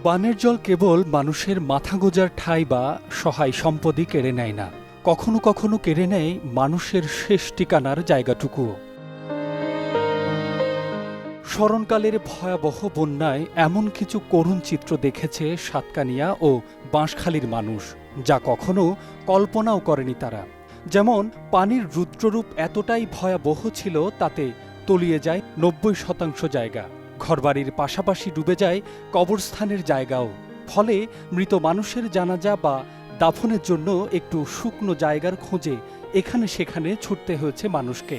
বানের জল কেবল মানুষের মাথা গোঁজার ঠাঁই বা সহায় সম্পদই কেড়ে নেয় না, কখনো কখনো কেড়ে নেয় মানুষের শেষ ঠিকানার জায়গাটুকুও। স্মরণকালের ভয়াবহ বন্যায় এমন কিছু করুণ চিত্র দেখেছে সাতকানিয়া ও বাঁশখালীর মানুষ, যা কখনো কল্পনাও করেনি তারা। যেমন পানির রুদ্ররূপ এতটাই ভয়াবহ ছিল, তাতে তলিয়ে যায় ৯০% জায়গা। ঘরবাড়ির পাশাপাশি ডুবে যায় কবরস্থানের জায়গাও। ফলে মৃত মানুষের জানাজা বা দাফনের জন্য একটু শুকনো জায়গার খোঁজে এখানে সেখানে ছুটতে হয়েছে মানুষকে।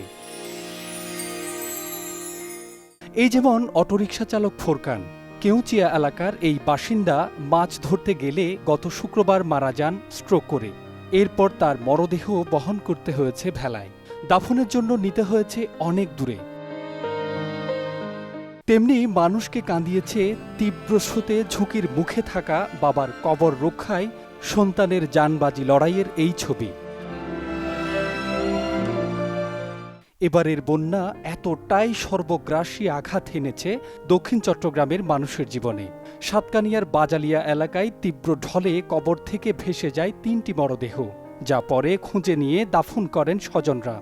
এই যেমন অটোরিকশা চালক ফোরকান, কেউচিয়া এলাকার এই বাসিন্দা মাছ ধরতে গেলে গত শুক্রবার মারা যান স্ট্রোক করে। এরপর তার মরদেহ বহন করতে হয়েছে ভেলায়, দাফনের জন্য নিতে হয়েছে অনেক দূরে। তেমনি মানুষকে কাঁদিয়েছে তীব্র স্রোতে ঝুঁকির মুখে থাকা বাবার কবর রক্ষায় সন্তানের জানবাজি লড়াইয়ের এই ছবি। এবারের বন্যা এতটাই সর্বগ্রাসী আঘাত এনেছে দক্ষিণ চট্টগ্রামের মানুষের জীবনে। সাতকানিয়ার বাজালিয়া এলাকায় তীব্র ঢলে কবর থেকে ভেসে যায় ৩টি মরদেহ, যা পরে খুঁজে নিয়ে দাফন করেন স্বজনরা।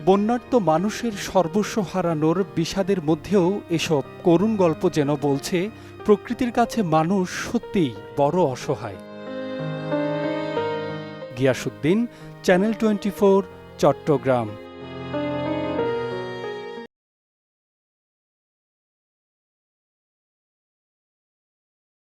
বন্যার্ত মানুষের সর্বস্ব হারানোর বিষাদের মধ্যেও এসব করুণ গল্প যেন বলছে প্রকৃতির কাছে মানুষ সত্যিই বড় অসহায়। গিয়াসউদ্দিন, চ্যানেল 24, চট্টগ্রাম।